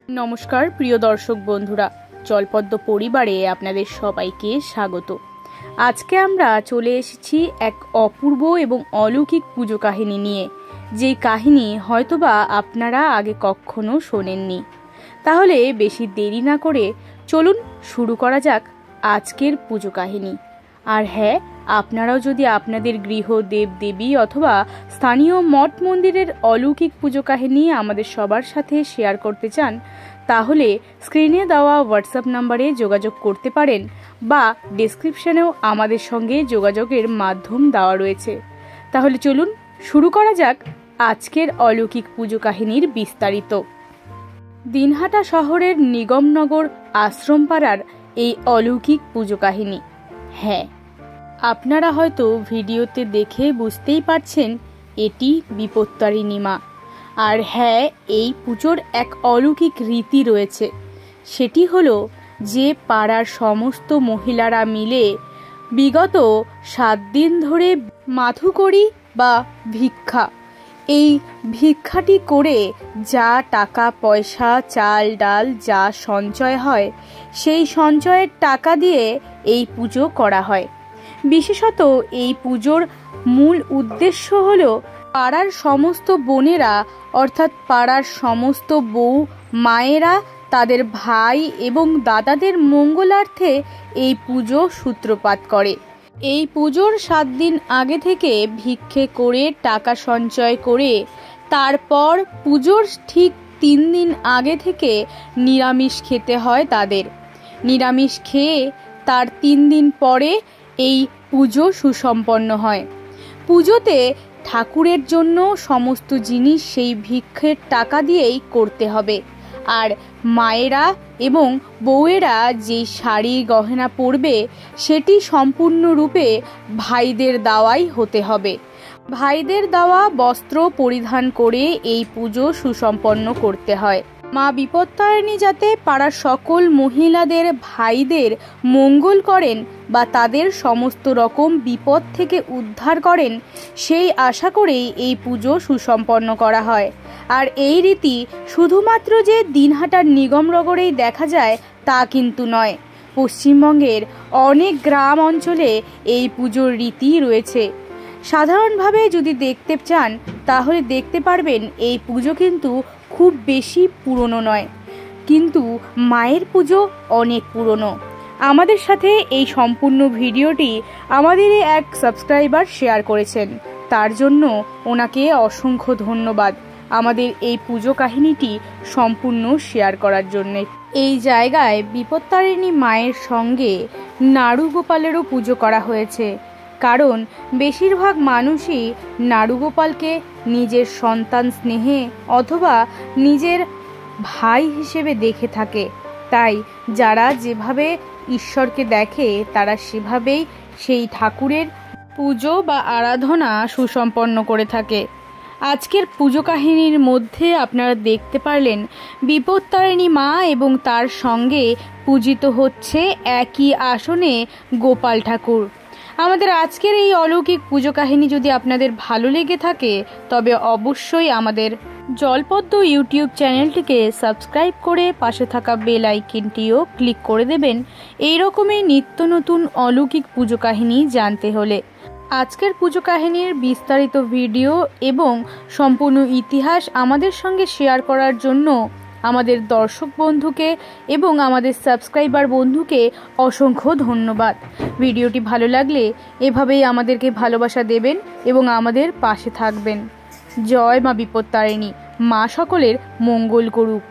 নমস্কার প্রিয় দর্শক বন্ধুরা, জলপদ্ম পরিবারে আপনাদের সবাইকে স্বাগত। আজকে আমরা চলে এসেছি এক অপূর্ব এবং অলৌকিক পুজো কাহিনী নিয়ে, যেই কাহিনী হয়তোবা আপনারা আগে কখনো শোনেননি। তাহলে বেশি দেরি না করে চলুন শুরু করা যাক আজকের পুজো কাহিনী। আর হ্যাঁ, আপনারাও যদি আপনাদের গৃহ দেব দেবী অথবা স্থানীয় মঠ মন্দিরের অলৌকিক পুজো কাহিনী আমাদের সবার সাথে শেয়ার করতে চান, তাহলে স্ক্রিনে দেওয়া হোয়াটসঅ্যাপ নাম্বারে যোগাযোগ করতে পারেন বা ডেসক্রিপশনেও আমাদের সঙ্গে যোগাযোগের মাধ্যম দেওয়া রয়েছে। তাহলে চলুন শুরু করা যাক আজকের অলৌকিক পুজো কাহিনীর বিস্তারিত। দিনহাটা শহরের নিগমনগর আশ্রমপাড়ার এই অলৌকিক পুজো কাহিনী। হ্যাঁ, আপনারা হয়তো ভিডিওতে দেখে বুঝতেই পারছেন এটি বিপত্তারিণী মা। আর হ্যাঁ, এই পুজোর এক অলৌকিক রীতি রয়েছে। সেটি হলো যে পাড়ার সমস্ত মহিলারা মিলে বিগত 7 দিন ধরে মাথুকরি বা ভিক্ষা, এই ভিক্ষাটি করে যা টাকা পয়সা চাল ডাল যা সঞ্চয় হয়, সেই সঞ্চয়ের টাকা দিয়ে এই পুজো করা হয়। বিশেষত এই পুজোর মূল উদ্দেশ্য হলো পাড়ার সমস্ত বোনেরা অর্থাৎ পাড়ার সমস্ত বউ মায়েরা তাদের ভাই এবং দাদাদের মঙ্গলার্থে এই পুজো সূত্রপাত করে। এই পুজোর 7 দিন আগে থেকে ভিক্ষে করে টাকা সঞ্চয় করে তারপর পুজোর ঠিক 3 দিন আগে থেকে নিরামিষ খেতে হয় তাদের। নিরামিষ খেয়ে তার 3 দিন পরে এই পুজো সুসম্পন্ন হয়। পুজোতে ঠাকুরের জন্য সমস্ত জিনিস সেই ভিক্ষের টাকা দিয়েই করতে হবে। আর মায়েরা এবং বউয়েরা যে শাড়ি গহনা পরবে সেটি সম্পূর্ণরূপে ভাইদের দেওয়াই হতে হবে। ভাইদের দেওয়া বস্ত্র পরিধান করে এই পুজো সুসম্পন্ন করতে হয়। মা বিপত্তারিণী যাতে পাড়ার সকল মহিলাদের ভাইদের মঙ্গল করেন বা তাদের সমস্ত রকম বিপদ থেকে উদ্ধার করেন, সেই আশা করেই এই পুজো সুসম্পন্ন করা হয়। আর এই রীতি শুধুমাত্র যে দিনহাটার নিগমনগরেই দেখা যায় তা কিন্তু নয়, পশ্চিমবঙ্গের অনেক গ্রাম অঞ্চলে এই পুজোর রীতি রয়েছে। সাধারণভাবে যদি দেখতে চান তাহলে দেখতে পারবেন এই পুজো কিন্তু খুব বেশি পুরনো নয়, কিন্তু মায়ের পুজো অনেক পুরনো। আমাদের সাথে এই সম্পূর্ণ ভিডিওটি আমাদের এক সাবস্ক্রাইবার শেয়ার করেছেন, তার জন্য ওনাকে অসংখ্য ধন্যবাদ আমাদের এই পুজো কাহিনীটি সম্পূর্ণ শেয়ার করার জন্যে। এই জায়গায় বিপত্তারিণী মায়ের সঙ্গে নাড়ুগোপালেরও পুজো করা হয়েছে, কারণ বেশিরভাগ মানুষই নাড়ুগোপালকে নিজের সন্তান স্নেহে অথবা নিজের ভাই হিসেবে দেখে থাকে। তাই যারা যেভাবে ঈশ্বরকে দেখে তারা সেভাবেই সেই ঠাকুরের পুজো বা আরাধনা সুসম্পন্ন করে থাকে। আজকের পুজো কাহিনীর মধ্যে আপনারা দেখতে পারলেন বিপত্তারিণী মা এবং তার সঙ্গে পূজিত হচ্ছে একই আসনে গোপাল ঠাকুর। আমাদের আজকের এই অলৌকিক পুজো কাহিনী যদি আপনাদের ভালো লেগে থাকে তবে অবশ্যই আমাদের জলপদ্ম ইউটিউব চ্যানেলটিকে সাবস্ক্রাইব করে পাশে থাকা বেল আইকনটিও ক্লিক করে দেবেন এই রকমই নিত্য নতুন অলৌকিক পুজো কাহিনী জানতে হলে। আজকের পুজো কাহিনীর বিস্তারিত ভিডিও এবং সম্পূর্ণ ইতিহাস আমাদের সঙ্গে শেয়ার করার জন্য আমাদের দর্শক বন্ধুকে এবং আমাদের সাবস্ক্রাইবার বন্ধুকে অসংখ্য ধন্যবাদ। ভিডিওটি ভালো লাগলে এভাবেই আমাদেরকে ভালোবাসা দেবেন এবং আমাদের পাশে থাকবেন। জয় মা বিপত্তারিণী, মা সকলের মঙ্গল করুক।